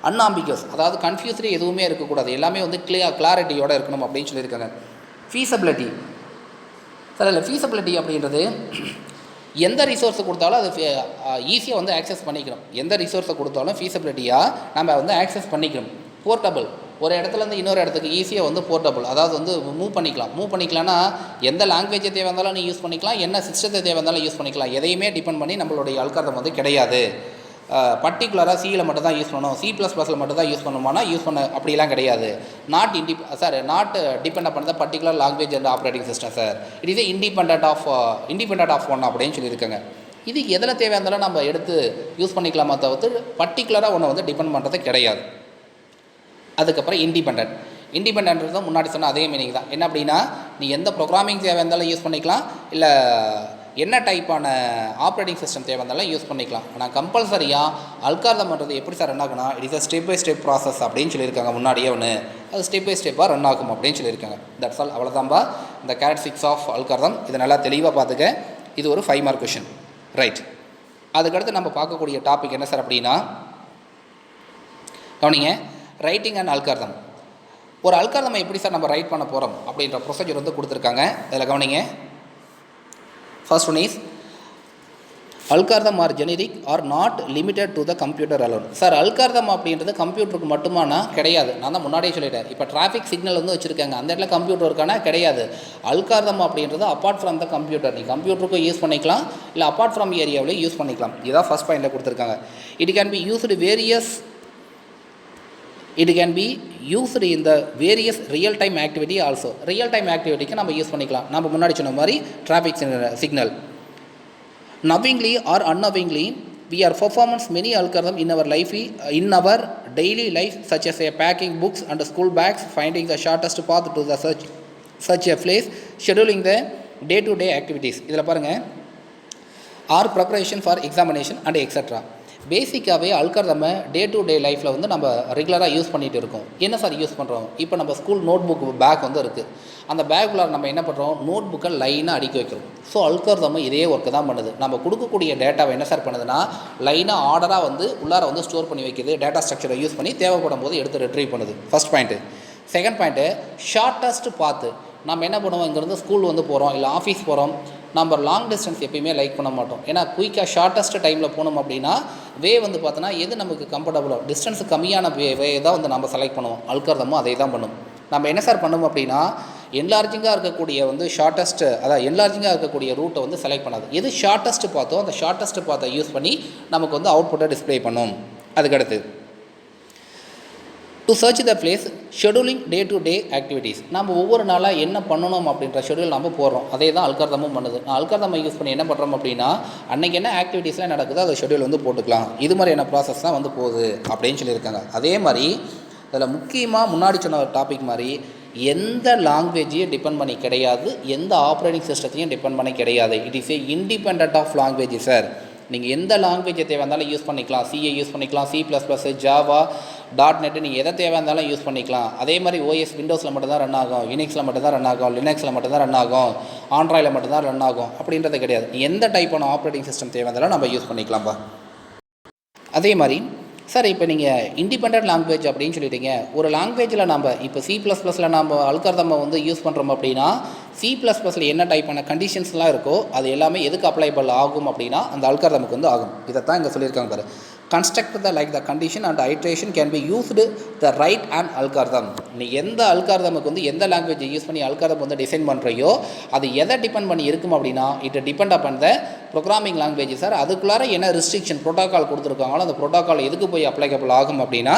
அன்ஆம்பிகஸ், அதாவது கன்ஃபியூஸ்டு எதுவுமே இருக்கக்கூடாது, எல்லாமே வந்து கிளாரிட்டியோடு இருக்கணும் அப்படின்னு சொல்லியிருக்காங்க. ஃபீஸபிலிட்டி சார், இல்லை ஃபீஸபிலிட்டி அப்படின்றது எந்த ரிசோர்ஸை கொடுத்தாலும் அது ஈஸியாக வந்து ஆக்சஸ் பண்ணிக்கணும். எந்த ரிசோர்ஸை கொடுத்தாலும் ஃபீஸபிலிட்டியாக நம்ம வந்து ஆக்சஸ் பண்ணிக்கணும். போர்ட்டபிள், ஒரு இடத்துலேருந்து இன்னொரு இடத்துக்கு ஈஸியாக வந்து போர்ட்டபிள், அதாவது வந்து மூவ் பண்ணிக்கலாம்னா எந்த லாங்குவேஜை தேவை இருந்தாலும் நீ யூஸ் பண்ணிக்கலாம், என்ன சிஸ்டத்தை தேவை இருந்தாலும் யூஸ் பண்ணிக்கலாம். எதையுமே டிபெண்ட் பண்ணி நம்மளுடைய அல்காரிதம் வந்து கிடையாது. பர்டிகுலராக சியில் மட்டும் தான் யூஸ் பண்ணணும், C++ல் மட்டும் தான் யூஸ் பண்ணணுமானா யூஸ் பண்ண அப்படிலாம் கிடையாது. நாட் டிபெண்ட் பண்ண particular language and operating system sir. It is independent of one அப்படின்னு சொல்லியிருக்காங்க. இது எதில் தேவையாக இருந்தாலும் நம்ம எடுத்து யூஸ் பண்ணிக்கலாமா தவிர்த்து பர்டிகுலராக ஒன்று வந்து டிபெண்ட் பண்ணுறது கிடையாது. அதுக்கப்புறம் இண்டிபெண்டன்றது முன்னாடி சொன்ன அதே மீனிங் தான். என்ன அப்படின்னா நீ எந்த ப்ரோக்ராமிங் தேவை இருந்தாலும் யூஸ் பண்ணிக்கலாம், இல்லை என்ன டைப்பான ஆப்ரேட்டிங் சிஸ்டம் தேவை இருந்தாலும் யூஸ் பண்ணிக்கலாம். ஆனால் கம்பல்சரியாக அல்காரிதம் பண்ணுறது எப்படி சார் ரன் ஆகுனா it is a step by step process அப்படின்னு சொல்லியிருக்காங்க. முன்னாடியே ஒன்று அது ஸ்டெப் பை ஸ்டெப்பாக ரன் ஆகும் அப்படின்னு சொல்லியிருக்காங்க. தட்ஸ் ஆல், அவ்வளோதான்பா இந்த கேரக்டரிஸ்டிக்ஸ் ஆஃப் அல்காரிதம். இதை நல்லா தெளிவாக பார்த்துக்க. இது ஒரு 5 மார்க் கொஷின். ரைட், அதுக்கடுத்து நம்ம பார்க்கக்கூடிய டாபிக் என்ன சார் அப்படின்னா கவனிங்க, ரைட்டிங் அண்ட் அல்காரிதம். ஒரு அல்காரிதமை எப்படி சார் நம்ம ரைட் பண்ண போகிறோம் அப்படின்ற ப்ரொசீஜர் வந்து கொடுத்துருக்காங்க. அதில் கவனிங்க, first one is algorithm are generic are not limited to the computer alone. Sir algorithm அப்படின்றது கம்ப்யூட்டருக்கு மட்டுமானா கிடையாது. நான் தான் முன்னாடியே சொல்லிட்டேன். இப்போ டிராஃபிக் சிக்னல் வந்து வச்சுருக்காங்க, அந்த இடத்துல கம்ப்யூட்டர் இருக்கானா கிடையாது. அல்காரிதம் அப்படின்றது அப்பார்ட் ஃப்ரம் த கம்ப்யூட்டர், நீ கம்ப்யூட்டருக்கும் யூஸ் பண்ணிக்கலாம், இல்லை அப்பார்ட் ஃப்ரம் ஏரியாவிலையும் யூஸ் பண்ணிக்கலாம். இதுதான் ஃபர்ஸ்ட் பாயிண்டில் கொடுத்துருக்காங்க. It can be used in the various real-time activity also. real-time activityக்கு நம்ம யூஸ் பண்ணிக்கலாம். நம்ம முன்னாடி சொன்ன மாதிரி traffic signal. knowingly or unknowingly we are performing many algorithm in our daily life, such as packing books and school bags, finding the shortest path to the such a place, scheduling the day to day activities. இதில் பாருங்கள், or preparation for examination and extra. பேசிக்காகவே அல்காரிதமை டே to டே லைஃப்பில் வந்து நம்ம ரெகுலராக use பண்ணிகிட்டு இருக்கோம். என்ன சார் யூஸ் பண்ணுறோம்? இப்போ நம்ம ஸ்கூல் நோட் புக் பேக் வந்து இருக்குது. அந்த பேக்குள்ள நம்ம என்ன பண்ணுறோம்? நோட் புக்கை லைனாக அடுக்கி வைக்கிறோம். ஸோ அல்காரிதம் இதே ஒர்க்கு தான் பண்ணுது. நம்ம கொடுக்கக்கூடிய டேட்டாவை என்ன சார் பண்ணுதுன்னா, லைனாக ஆர்டராக வந்து உள்ளார வந்து ஸ்டோர் பண்ணி வைக்கிது. டேட்டா ஸ்ட்ரக்சரை யூஸ் பண்ணி தேவைப்படும் போது எடுத்து ரிட்ரீவ் பண்ணுது. First point. Second point, shortest பாத்து. நம்ம என்ன பண்ணுவோம்? இங்கேருந்து ஸ்கூல் வந்து போகிறோம், இல்லை ஆஃபீஸ் போகிறோம். நம்ம லாங் டிஸ்டன்ஸ் எப்பயுமே லைக் பண்ண மாட்டோம். ஏன்னா குயிக்காக ஷார்ட்டஸ்ட் டைமில் போனோம் அப்படின்னா வே வந்து பார்த்தோன்னா எது நமக்கு கம்ஃபர்டபுளோ டிஸ்டன்ஸ் கம்மியான வே தான் வந்து நம்ம செலக்ட் பண்ணுவோம். அல்காரிதமும் அதே தான் பண்ணும். நம்ம என்ன சார் பண்ணுவோம் அப்படின்னா, என்லார்ஜிங்காக இருக்கக்கூடிய வந்து ஷார்ட்டஸ்ட், அதாவது என்லார்ஜிங்காக இருக்கக்கூடிய ரூட்டை வந்து செலக்ட் பண்ணாது. எது ஷார்ட்டஸ்ட் பார்த்தோ அந்த ஷார்ட்டஸ்ட் பார்த்தை யூஸ் பண்ணி நமக்கு வந்து அவுட்புட்டை டிஸ்பிளே பண்ணும். அதுக்கடுத்து, to search the place, scheduling day to day activities. நம்ம ஒவ்வொரு நாளாக என்ன பண்ணணும் அப்படின்ற ஷெடியூல் நம்ம போடுறோம். அதே தான் அல்காரிதமும் பண்ணுது. அல்காரிதமை யூஸ் பண்ணி என்ன பண்ணுறோம் அப்படின்னா, அன்றைக்கி என்ன ஆக்டிவிட்டீஸ்லாம் நடக்குதோ அதை ஷெடியூல் வந்து போட்டுக்கலாம். இது மாதிரியான ப்ராசஸ் தான் வந்து போகுது அப்படின்னு சொல்லியிருக்காங்க. அதே மாதிரி அதில் முக்கியமாக முன்னாடி சொன்ன ஒரு டாபிக் மாதிரி எந்த லாங்குவேஜையும் டிபெண்ட் பண்ணி கிடையாது, எந்த ஆப்ரேட்டிங் சிஸ்டத்தையும் டிபெண்ட் பண்ணி கிடையாது. It is a independent of language sir. நீங்கள் எந்த லாங்குவேஜை தேவை இருந்தாலும் யூஸ் பண்ணிக்கலாம். சிஏ யூஸ் பண்ணிக்கலாம், C++, ஜாவா, .NET, நீங்கள் எதை தேவை இருந்தாலும் யூஸ் பண்ணிக்கலாம். அதே மாதிரி OS விண்டோஸில் மட்டும்தான் ரன் ஆகும், யூனிக்ஸில் மட்டும்தான் ரன் ஆகும், லினக்ஸில் மட்டும்தான் ரன் ஆகும், ஆண்ட்ராய்டில் மட்டும்தான் ரன் ஆகும் அப்படின்றது கிடையாது. எந்த டைப்பான ஆப்ரேட்டிங் சிஸ்டம் தேவை இருந்தாலும் நம்ம யூஸ் பண்ணிக்கலாம்ப்பா. அதே மாதிரி சார் இப்போ நீங்கள் இண்டிபெண்ட் லாங்குவேஜ் அப்படின்னு சொல்லிட்டீங்க. ஒரு லாங்குவேஜில் நம்ம இப்போ C++ல் நம்ம அல்காரிதமை வந்து யூஸ் பண்ணுறோம் அப்படின்னா, C++ல் என்ன டைப்பான கண்டிஷன்ஸ்லாம் இருக்கோ அது எல்லாமே எதுக்கு அப்ளைபிள் ஆகும் அப்படின்னா அந்த அல்காரிதமுக்கு வந்து ஆகும். இதை தான் இங்கே சொல்லியிருக்காங்க பாரு. construct the like the condition and iteration can be used the right and algorithm. நீ எந்த அல்காரிதமுக்கு வந்து எந்த லாங்குவேஜ் யூஸ் பண்ணி அல்காரிதம் வந்து டிசைன் பண்ணுறையோ அது எதை டிபெண்ட் பண்ணி இருக்கும் அப்படின்னா it depend upon the programming language sir. அதுக்குள்ளார என்ன ரெஸ்ட்ரிக்ஷன் ப்ரோட்டோகால் கொடுத்துருக்காங்களோ அந்த ப்ரோட்டோகால் எதுக்கு போய் அப்ளைகபிள் ஆகும் அப்படின்னா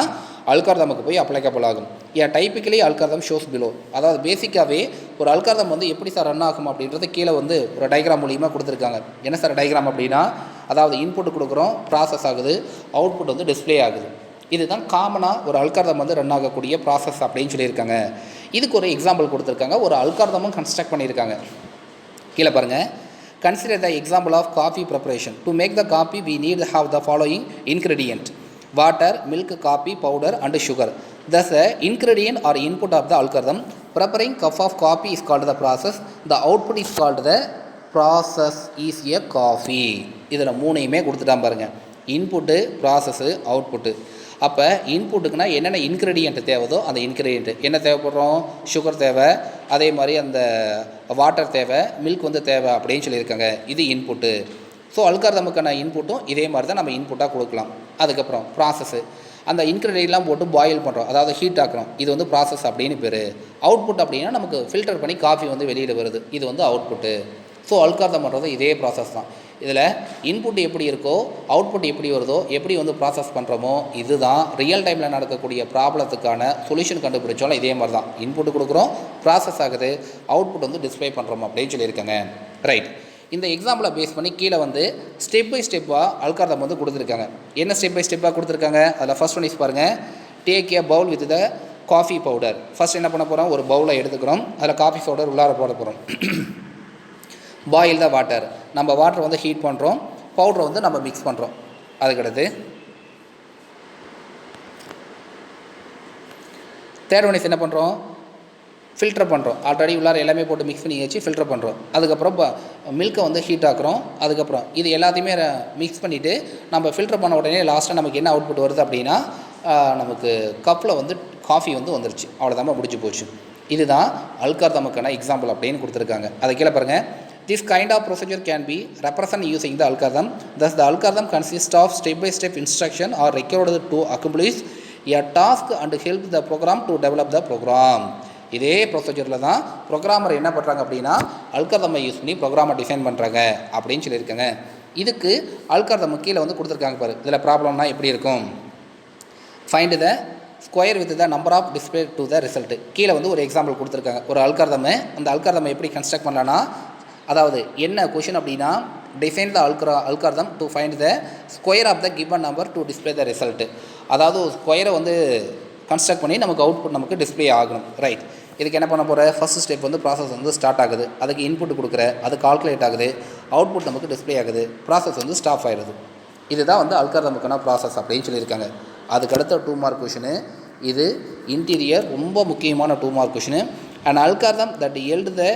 அல்காரிதமுக்கு போய் அப்ளைகபிள் ஆகும். Typically algorithm shows below. அதாவது பேசிக்காகவே ஒரு அல்காரிதம் வந்து எப்படி சார் ரன் ஆகும் அப்படின்றது கீழே வந்து ஒரு டயக்ராம் மூலியமாக கொடுத்துருக்காங்க. என்ன சார் டயக்ராம் அப்படின்னா, அதாவது இன்புட் கொடுக்குறோம், ப்ராசஸ் ஆகுது, அவுட்புட் வந்து டிஸ்பிளே ஆகுது. இதுதான் காமனாக ஒரு அல்காரிதம் வந்து ரன் ஆகக்கூடிய ப்ராசஸ் அப்படின்னு சொல்லியிருக்காங்க. இதுக்கு ஒரு எக்ஸாம்பிள் கொடுத்துருக்காங்க. ஒரு அல்காரிதமும் கன்ஸ்ட்ரக்ட் பண்ணியிருக்காங்க. கீழே பாருங்கள். Consider the example of coffee preparation. To make the coffee, we need to have the following ingredient: water, milk, coffee powder, and sugar. Thus, the ingredient or input of the algorithm. Preparing cup of coffee is called the process. The output is called the process is a coffee. இதில் மூணையுமே கொடுத்துட்டான் பாருங்கள். Input, process, output. அப்போ இன்புட்டுக்குன்னா என்னென்ன ingredient தேவைதோ அந்த ingredient என்ன தேவைப்படுறோம்? Sugar தேவை, அதே மாதிரி அந்த வாட்டர் தேவை, மில்க் வந்து தேவை அப்படின்னு சொல்லியிருக்காங்க. இது இன்புட்டு. ஸோ அல்காரிதமுக்கான இன்புட்டும் இதே மாதிரி தான் நம்ம இன்புட்டாக கொடுக்கலாம். அதுக்கப்புறம் ப்ராசஸ்ஸு, அந்த இன்க்ரீடியன்ட்லாம் போட்டு பாயில் பண்ணுறோம், அதாவது ஹீட் ஆக்குறோம். இது வந்து ப்ராசஸ் அப்படின்னு பேர். அவுட்புட் அப்படின்னா நமக்கு ஃபில்டர் பண்ணி காஃபி வந்து வெளியில் வருது, இது வந்து அவுட்புட்டு. ஸோ அல்காரிதம் பண்ணுறது இதே ப்ராசஸ் தான். இதில் இன்புட் எப்படி இருக்கோ அவுட்புட் எப்படி வருதோ எப்படி வந்து ப்ராசஸ் பண்ணுறோமோ இதுதான் ரியல் டைமில் நடக்கக்கூடிய ப்ராப்ளத்துக்கான சொல்யூஷன் கண்டுபிடிச்சாலும் இதே மாதிரி தான். இன்புட் கொடுக்குறோம், ப்ராசஸ் ஆகுது, அவுட்புட் வந்து டிஸ்பிளே பண்ணுறோம் அப்படின்னு சொல்லியிருக்காங்க. ரைட். இந்த எக்ஸாம்பிளை பேஸ் பண்ணி கீழே வந்து ஸ்டெப் பை ஸ்டெப்பாக அல்காரிதம் வந்து கொடுத்துருக்காங்க. என்ன ஸ்டெப் பை ஸ்டெப்பாக கொடுத்துருக்காங்க? அதில் ஃபர்ஸ்ட் ஒன் இஸ் பாருங்கள். Take a Pavul with the coffee powder. First என்ன பண்ண போகிறோம்? ஒரு பவுலை எடுத்துக்கிறோம், அதில் காஃபி பவுடர் உள்ளார போட போகிறோம். Boil the water. நம்ம வாட்டர் வந்து ஹீட் பண்ணுறோம், பவுடரை வந்து நம்ம மிக்ஸ் பண்ணுறோம். அதுக்கடுத்து தேர்ட் ஒன் இஸ் என்ன பண்ணுறோம்? ஃபில்டர் பண்ணுறோம். ஆல்ரெடி உள்ளார எல்லாமே போட்டு மிக்ஸ் பண்ணி வச்சு ஃபில்டர் பண்ணுறோம். அதுக்கப்புறம் மில்கை வந்து ஹீட் ஆக்குறோம். அதுக்கப்புறம் இது எல்லாத்தையுமே மிக்ஸ் பண்ணிவிட்டு நம்ம ஃபில்டர் பண்ண உடனே லாஸ்ட்டாக நமக்கு என்ன அவுட்புட் வருது அப்படின்னா நமக்கு கப்பில் வந்து காஃபி வந்து வந்துருச்சு. அவ்வளோதான், முடிஞ்சு போச்சு. இதுதான் அல்காரிதமுக்கான எக்ஸாம்பிள் அப்படின்னு கொடுத்துருக்காங்க. அதை கீழே பாருங்கள். This kind of procedure can be represented using the algorithm. Thus, the algorithm consists of step-by-step instruction are required to accomplish a task and help the program to develop the program. இதே ப்ரொசீஜரில் தான் programmer என்ன பண்ணுறாங்க அப்படின்னா அல்காரிதமை use பண்ணி ப்ரோக்ராமை design பண்ணுறாங்க அப்படின்னு சொல்லியிருக்காங்க. இதுக்கு அல்காரிதம் கீழே வந்து கொடுத்துருக்காங்க பாரு. இதில் ப்ராப்ளம்னா எப்படி இருக்கும்? Find the square with the number of display to the result. கீழே வந்து ஒரு எக்ஸாம்பிள் கொடுத்துருக்காங்க. ஒரு அல்காரிதமை, அந்த அல்காரிதமை எப்படி கன்ஸ்ட்ரக்ட் பண்ணலான்னா, அதாவது என்ன கொஷின் அப்படின்னா define the algorithm to find the square of the given number to display the result. அதாவது ஒரு ஸ்கொயரை வந்து கன்ஸ்ட்ரக்ட் பண்ணி நமக்கு அவுட்புட் நமக்கு டிஸ்பிளே ஆகணும். ரைட். இதுக்கு என்ன பண்ண போகிற, ஃபஸ்ட் ஸ்டெப் வந்து ப்ராசஸ் வந்து ஸ்டார்ட் ஆகுது, அதுக்கு இன்புட் கொடுக்குற, அது கால்குலேட் ஆகுது, அவுட்புட் நமக்கு டிஸ்பிளே ஆகுது, ப்ராசஸ் வந்து ஸ்டாப் ஆகிடுது. இதுதான் வந்து அல்காரிதமுக்கான ப்ராசஸ் அப்படின்னு சொல்லியிருக்காங்க. அதுக்கடுத்த 2 மார்க் கொஷினு, இது இன்டீரியர் ரொம்ப முக்கியமான 2 mark question. An algorithm that yield the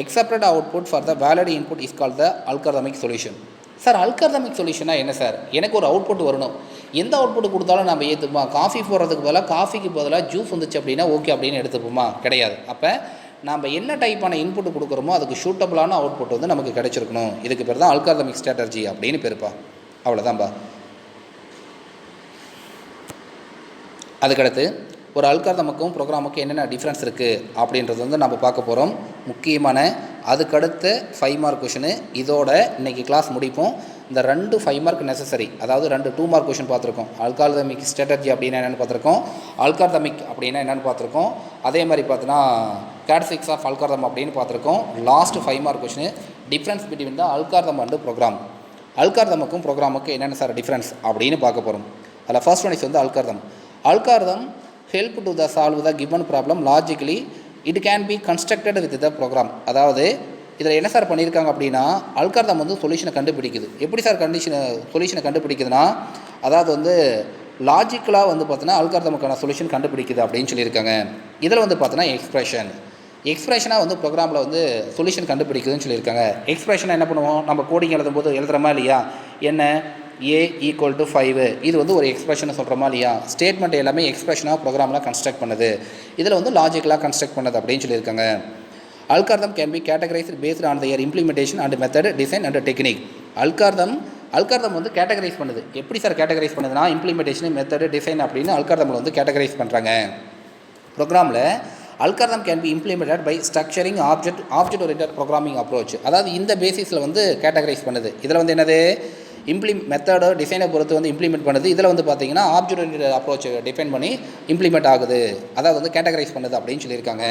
accepted output for the valid input is called the algorithmic solution. Sir algorithmic சொல்யூஷனா என்ன சார்? எனக்கு ஒரு அவுட்புட் வரணும், எந்த அவுட்புட் கொடுத்தாலும் நம்ம ஏற்றுப்போமா? காஃபி போடுறதுக்கு பதிலாக காஃபிக்கு பதிலாக ஜூஸ் வந்துச்சு அப்படின்னா ஓகே அப்படின்னு எடுத்துப்போமா? கிடையாது. அப்போ நம்ம என்ன டைப்பான இன்புட் கொடுக்குறோமோ அதுக்கு சூட்டபுளான அவுட்புட் வந்து நமக்கு கிடைச்சிருக்கணும். இதுக்கு பேர் தான் அல்காரிதமிக் ஸ்ட்ராட்டஜி அப்படின்னு பேருப்பா. அவ்வளோதான்பா. அதுக்கடுத்து ஒரு அல்காரிதமுக்கும் ப்ரோக்ராமுக்கும் என்னென்ன டிஃப்ரென்ஸ் இருக்குது அப்படின்றது வந்து நம்ம பார்க்க போகிறோம். முக்கியமான அதுக்கடுத்த 5 மார்க் கொஷினு இதோட இன்றைக்கி கிளாஸ் முடிப்போம். இந்த 2 5 மார்க் நெசசரி, அதாவது 2 2 மார்க் கொஷின் பார்த்துருக்கோம். அல்காரிதமிக் ஸ்ட்ராட்டஜி அப்படின்னா என்னென்னு பார்த்துருக்கோம், அல்காரிதமிக் அப்படின்னா என்னென்னு பார்த்துருக்கோம். அதே மாதிரி பார்த்தோன்னா கேரக்டரிஸ்டிக்ஸ் ஆஃப் அல்காரிதம் அப்படின்னு பார்த்துருக்கோம். Last 5 mark question difference between the algorithm and program. அல்காரிதமுக்கும் ப்ரோக்ராமுக்கும் என்னென்ன சார் டிஃப்ரென்ஸ் அப்படின்னு பார்க்க போகிறோம். அதில் ஃபர்ஸ்ட் ஒன் இஸ் வந்து algorithm. Algorithm help to the solve the given problem logically. It can be constructed with the program. அதாவது இதில் என்ன சார் பண்ணியிருக்காங்க அப்படின்னா, அல்காரிதம் வந்து சொல்யூஷனை கண்டுபிடிக்குது. எப்படி சார் சொல்யூஷனை கண்டுபிடிக்குதுன்னா, அதாவது வந்து லாஜிக்கலாக வந்து பார்த்தோன்னா அல்காரிதமுக்கான சொல்யூஷன் கண்டுபிடிக்குது அப்படின்னு சொல்லியிருக்காங்க. இதில் வந்து பார்த்தோன்னா எக்ஸ்பிரஷனாக வந்து ப்ரோக்ராமில் வந்து சொல்யூஷன் கண்டுபிடிக்குதுன்னு சொல்லியிருக்காங்க. எக்ஸ்பிரஷனாக என்ன பண்ணுவோம், நம்ம கோடிங் எழுதும்போது எழுதுகிறோமா இல்லையா, என்ன A = 5, இது வந்து ஒரு எக்ஸ்பிரஷனை சொல்கிறோமா இல்லையா. ஸ்டேட்மெண்ட் எல்லாமே எக்ஸ்பிரஷனாக ப்ரோக்ராமில் கன்ஸ்ட்ரக்ட் பண்ணுது. இதில் வந்து லாஜிக்கலாக கன்ஸ்ட்ரக்ட் பண்ணுது அப்படின்னு சொல்லியிருக்காங்க. Algorithm can be categorized based on their implementation and method, design and technique. Algorithm வந்து கேட்டகரைஸ் பண்ணுது. எப்படி சார் கேட்டகரைஸ் பண்ணுதுன்னா, இம்ப்ளிமெண்டேஷன், மெத்தடு, டிசைன் அப்படின்னு அல்காரிதமில் வந்து கேட்டகரைஸ் பண்ணுறாங்க. ப்ரோக்ராமில் algorithm can be implemented by structuring object oriented programming approach. அதாவது இந்த பேசிஸில் வந்து கேட்டகரைஸ் பண்ணுது. இதில் வந்து என்னது, மெத்தடோ டிசைனை பொறுத்து வந்து இம்ப்ளிமெண்ட் பண்ணுது. இதில் வந்து பார்த்தீங்கன்னா ஆப்ஜெக்ட் ஓரியன்டட் அப்ரோச் டிஃபைன் பண்ணி இம்ப்ளிமெண்ட் ஆகுது, அதாவது வந்து கேட்டகரைஸ் பண்ணுது அப்படின்னு சொல்லியிருக்காங்க.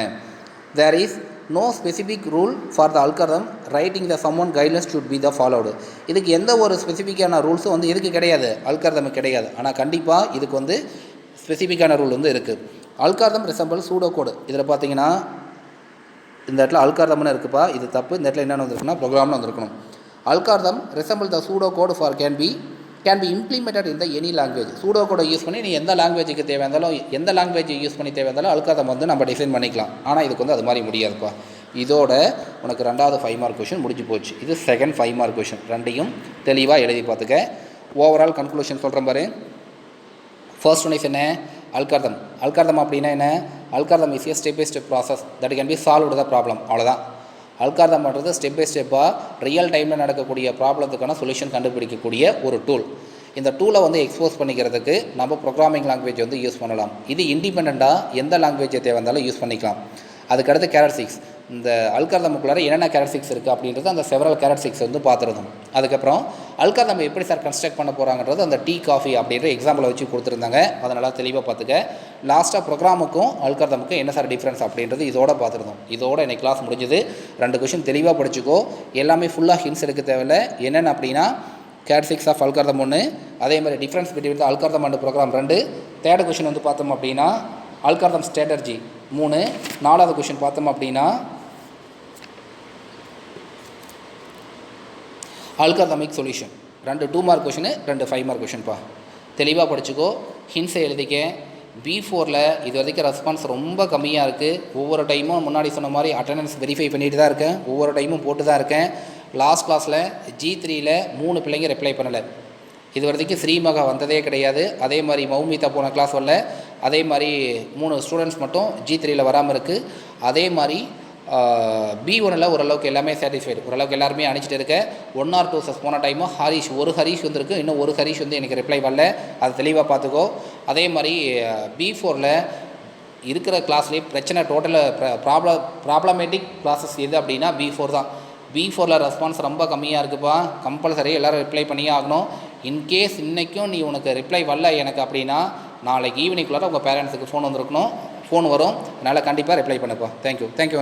There is no specific rule for the algorithm writing the common guidelines should be the followed. இதுக்கு எந்த ஒரு ஸ்பெசிஃபிக்கான ரூல்ஸும் வந்து இதுக்கு கிடையாது, அல்காரிதமுக்கு கிடையாது. ஆனால் கண்டிப்பாக இதுக்கு வந்து ஸ்பெசிஃபிக்கான ரூல் வந்து இருக்குது. அல்காரிதம் ரிசம்பிள் சூடோ கோடு. இதில் பார்த்தீங்கன்னா இந்த இடத்துல அல்காரிதம்னு இருக்குப்பா, இது தப்பு. இந்த இடத்துல என்னென்னு வந்துருக்குன்னா ப்ரோக்ராம்னு வந்துருக்கணும். Algorithm resemble the pseudo code for can be implemented in the any language. Pseudo கோடை யூஸ் பண்ணி நீ எந்த லாங்குவேஜுக்கு தேவையாஇருந்தாலும், எந்த லாங்குவேஜ் யூஸ் பண்ணி தேவையாஇருந்தாலும் அல்காரிதம் வந்து நம்ம டிசைன் பண்ணிக்கலாம். ஆனால் இதுக்கு வந்து அது மாதிரி முடியாதுப்பா. இதோட உனக்கு 2வது 5 மார்க் கொஷின் முடிஞ்சு போச்சு. இது செகண்ட் 5 மார்க் கொஷின். ரெண்டையும் தெளிவாக எழுதி பார்த்துக்க. ஓவரால் கன்க்ளூஷன் சொல்கிறேன் பாரு. ஃபர்ஸ்ட் ஒன் இஸ் என்ன, அல்காரிதம் அப்படின்னா என்ன, algorithm is a step by step process that can be solved the problem. அவ்வளோதான். அல்காரிதம் பண்ணுறது ஸ்டெப் பை ஸ்டெப்பாக ரியல் டைமில் நடக்கக்கூடிய ப்ராப்ளத்துக்கான சொல்யூஷன் கண்டுபிடிக்கக்கூடிய ஒரு டூல். இந்த டூலை வந்து எக்ஸ்போஸ் பண்ணிக்கிறதுக்கு நம்ம ப்ரோக்ராமிங் லாங்குவேஜ் வந்து யூஸ் பண்ணலாம். இது இண்டிபெண்ட்டாக எந்த லாங்குவேஜை தேவைந்தாலும் யூஸ் பண்ணிக்கலாம். அதுக்கடுத்து கேரக்டரிஸ்டிக்ஸ், இந்த அல்காரிதமுக்குள்ளார என்னென்ன கேரக்டரிஸ்டிக்ஸ் இருக்குது அப்படின்றது அந்த செவரல் கேரக்டரிஸ்டிக்ஸ் வந்து பார்த்துருந்தோம். அதுக்கப்புறம் அல்காரிதம் எப்படி சார் கன்ஸ்ட்ரக்ட் பண்ண போகிறாங்கன்றது அந்த டீ காஃபி அப்படின்ற எக்ஸாம்பிளை வச்சு கொடுத்துருந்தாங்க. அதனால் தெளிவாக பார்த்துக்க. லாஸ்ட்டாக ப்ரோக்ராமுக்கும் அல்காரிதமுக்கும் என்ன சார் டிஃப்ரென்ஸ் அப்படின்றது இதோட பார்த்துருந்தோம். இதோட இன்றைக்கி கிளாஸ் முடிஞ்சது. 2 கொஷின் தெளிவாக படிச்சுக்கோ. எல்லாமே ஃபுல்லாக ஹிண்ட்ஸ் எடுக்க தேவையில்லை. என்னென்ன அப்படின்னா கேரக்டரிஸ்டிக்ஸ் ஆஃப் அல்காரிதம் 1, அதே மாதிரி difference between algorithm and program 2. 3rd question வந்து பார்த்தோம் அப்படின்னா அல்காரிதம் ஸ்ட்ராட்டஜி 3. 4வது கொஷின் பார்த்தோம் அப்படின்னா algorithmic solution. 2 2 mark question, 2 5 mark கொஷின்ப்பா. தெளிவாக படிச்சுக்கோ. ஹிண்ட்ஸை எழுதிக்க. B4ல் இது வரைக்கும் ரெஸ்பான்ஸ் ரொம்ப கம்மியாக இருக்குது. ஒவ்வொரு டைமும் முன்னாடி சொன்ன மாதிரி அட்டண்டன்ஸ் வெரிஃபை பண்ணிட்டு தான் இருக்கேன். ஒவ்வொரு டைமும் போட்டு தான் இருக்கேன். லாஸ்ட் கிளாஸில் G3ல் 3 பிள்ளைங்க ரிப்ளை பண்ணலை. இது வரைக்கும் ஸ்ரீமகா வந்ததே கிடையாது. அதே மாதிரி மௌமிதா போன கிளாஸ் வரல. அதே மாதிரி 3 ஸ்டூடெண்ட்ஸ் மட்டும் G3ல் வராமல் இருக்குது. அதே மாதிரி B1ல் ஓரளவுக்கு எல்லாமே சாட்டிஸ்ஃபைடு, ஓரளவுக்கு எல்லாருமே அனுப்பிச்சிட்டு இருக்க. 1 or 2 போன டைமும் ஒரு ஹரிஷ் வந்துருக்கு, இன்னும் ஒரு ஹரிஷ் வந்து எனக்கு ரிப்ளை வரல. அதை தெளிவாக பார்த்துக்கோ. அதே மாதிரி B4ல் இருக்கிற கிளாஸ்லேயே பிரச்சனை டோட்டலாக ப்ராப்ளமேட்டிக் கிளாஸஸ் எது அப்படின்னா B4 தான். B4ல் ரெஸ்பான்ஸ் ரொம்ப கம்மியாக இருக்குப்பா. கம்பல்சரி எல்லோரும் ரிப்ளை பண்ணியே ஆகணும். இன்கேஸ் இன்றைக்கும் நீ உனக்கு ரிப்ளை வரல எனக்கு அப்படின்னா நாளைக்கு ஈவினிங்குள்ளார உங்கள் பேரண்ட்ஸுக்கு ஃபோன் வரும். அதனால் கண்டிப்பாக ரிப்ளை பண்ணுப்பா. தேங்க்யூ. தேங்க்யூ.